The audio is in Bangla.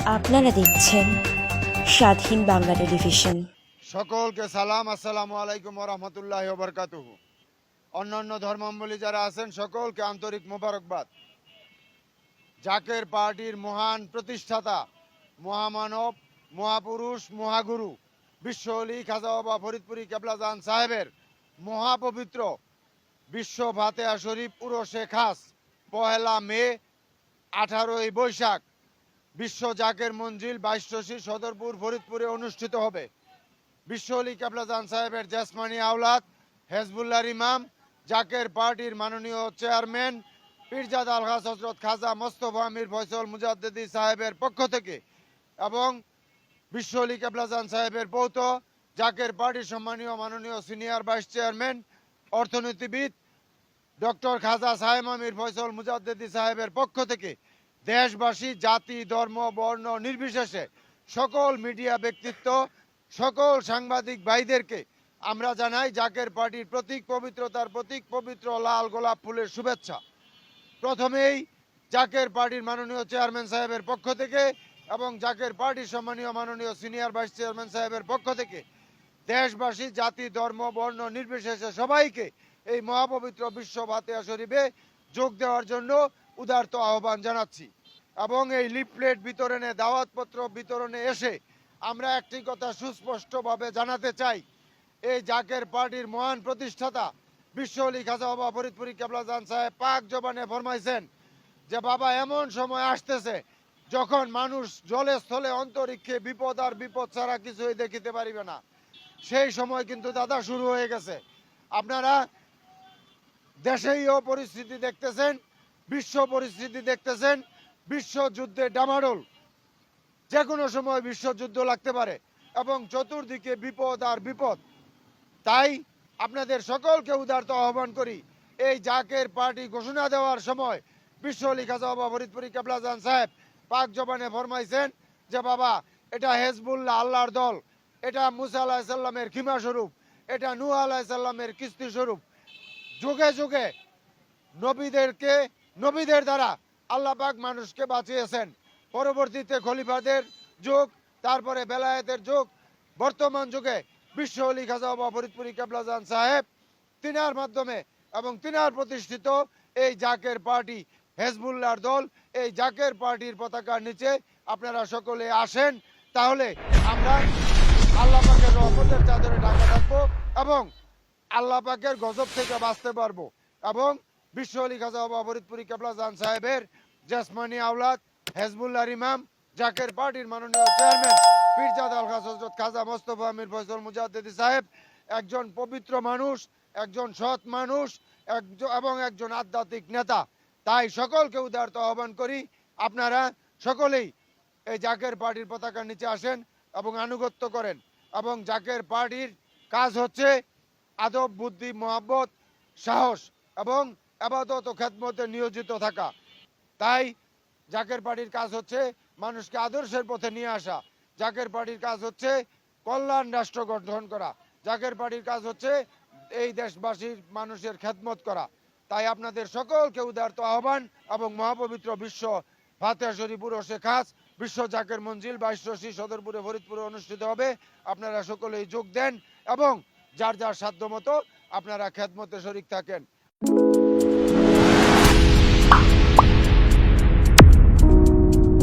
আপনারা দেখছেন স্বাধীন বাংলা টেলিভিশন। সকলকে সালাম, আসসালামু আলাইকুম ওয়া রাহমাতুল্লাহি ওয়া বারাকাতুহু। অন্যান্য ধর্মাবলম্বী যারা আছেন সকলকে আন্তরিক মোবারকবাদ। জাকের পার্টির মহান প্রতিষ্ঠাতা, মহামানব, মহাপুরুষ, মহাগুরু বিশ্ব অলি খাজা বাবা ফরিদপুরি কেবলাজান সাহেবের মহাপবিত্র বিশ্ব ফাতেহা শরীফ উরসে খাস ১লা মে ১৮ই বৈশাখ বিশ্ব জাকের মঞ্জিল ২২ সদরপুর ফরিদপুরে অনুষ্ঠিত হবে। বিশ্ব অলি কেবলাজান সাহেবের জেসমানি আওলাদ হেজবুল্লাহর ইমাম জাকের পার্টির মাননীয় চেয়ারম্যান পীরজাদা আলহাজ হজরত খাজা মোস্তফা আমির ফয়সল মুজাদ্দেদি সাহেবের পক্ষ থেকে এবং বিশ্ব অলি কেবলাজান সাহেবের পৌত জাকের পার্টির সম্মানীয় মাননীয় সিনিয়র ভাইস চেয়ারম্যান অর্থনীতিবিদ ডক্টর খাজা সাহেব আমির ফয়সল মুজাদ্দেদি সাহেবের পক্ষ থেকে দেশবাসী, জাতি, ধর্ম, বর্ণ নির্বিশেষে সকল মিডিয়া ব্যক্তিত্ব, সকল সাংবাদিক ভাইদেরকে আমরা জানাই জাকের পার্টির প্রতীক পবিত্রতার প্রতীক পবিত্র লাল গোলাপ ফুলের শুভেচ্ছা। প্রথমেই জাকের পার্টির মাননীয় চেয়ারম্যান সাহেবের পক্ষ থেকে এবং জাকের পার্টির সম্মানীয় মাননীয় সিনিয়র ভাইস চেয়ারম্যান সাহেবের পক্ষ থেকে দেশবাসী, জাতি, ধর্ম, বর্ণ নির্বিশেষে সবাইকে এই মহাপবিত্র বিশ্ব ফাতেহা শরীফে যোগ দেওয়ার জন্য উদারত আহ্বান জানাচ্ছি। এবং এই লিফলেট বিতরণে, দাওয়াতপত্র বিতরণে এসে আমরা একটি কথা সুস্পষ্টভাবে জানাতে চাই, এই জাকের পার্টির মহান প্রতিষ্ঠাতা বিশ্ব অলি খাজা বাবা ফরিদপুরি কেবলাজান সাহেব পাক জবানে ফরমাইছেন যে বাবা এমন সময় আসতেছে যখন মানুষ জলে স্থলে অন্তরিক্ষে বিপদ আর বিপদ ছাড়া কিছুই দেখিতে পারিবে না। সেই সময় কিন্তু দাদা শুরু হয়ে গেছে। আপনারা দেশেও পরিস্থিতি দেখতেছেন, বিশ্ব পরিস্থিতি দেখতেছেন, বিশ্বযুদ্ধে ডামাডোল, যে কোনো সময় বিশ্বযুদ্ধ লাগতে পারে এবং চতুর্দিকে বিপদ আর বিপদ। তাই আপনাদের সকলকে উদারত আহ্বান করি, এই জাকের পার্টি ঘোষণা দেওয়ার সময় বিশ্ব অলি খাজা বাবা ফরিদপুরি কেবলাজান সাহেব পাক জবানে ফরমাইছেন যে বাবা এটা হেজবুল্লাহ আল্লাহর দল, এটা মুসা আলাইহিস সালামের খিমা স্বরূপ, এটা নূহ আলাইহিস সালামের কিস্তি স্বরূপ। যুগে যুগে নবীদের দ্বারা আল্লাহ পাক মানুষকে বাঁচিয়েছেন। পরবর্তীতে খলিফাদের যুগ, তারপরে বেলায়েতের যুগ, বর্তমান যুগে বিশ্ব অলি খাজা বাবা ফরিদপুরি কেবলাজান সাহেব তিনার মাধ্যমে এবং তিনার প্রতিষ্ঠিত এই জাকের পার্টি হেজবুল্লাহর দল, এই জাকের পার্টির পতাকার নিচে আপনারা সকলে আসেন, তাহলে আমরা আল্লাহ পাকের রহমতের চাদরে ঢাকা থাকবো এবং আল্লাহ পাকের গজব থেকে বাঁচতে পারবো। এবং বিশ্ব অলি খাজা বাবা ফরিদপুরি কেবলাজান সাহেবের জেসমানি আওলাদ হেজবুল্লাহর ইমাম জাকের পার্টির মাননীয় চেয়ারম্যান পীরজাদা আলহাজ হজরত খাজা মোস্তফা আমির ফয়সল মুজাদ্দেদি সাহেব একজন পবিত্র মানুষ, একজন সৎ মানুষ এবং একজন আধ্যাত্মিক নেতা। তাই সকলকে উদারত আহ্বান করি, আপনারা সকলেই এই জাকের পার্টির পতাকার নিচে আসেন এবং আনুগত্য করেন। এবং জাকের পার্টির কাজ হচ্ছে আদব, বুদ্ধি, মহাব্বত, সাহস এবং আবাদত ও খেদমতে নিয়োজিত থাকা। তাই জাকের পার্টির কাজ হচ্ছে মানুষকে আদর্শের পথে নিয়ে আসা। জাকের পার্টির কাজ হচ্ছে কল্যাণ রাষ্ট্র গঠন করা। জাকের পার্টির কাজ হচ্ছে এই দেশবাসীর মানুষের খেদমত করা। তাই আপনাদের সকলকে উদারত আহ্বান এবং মহাপবিত্র বিশ্ব ফাতেহা শরীফ উরসে খাস বিশ্ব জাকের মঞ্জিল ২২ সদরপুরে ফরিদপুরে অনুষ্ঠিত হবে। আপনারা সকলেই যোগ দেন এবং যার যার সাধ্য মতো আপনারা খেদমতে শরীক থাকেন।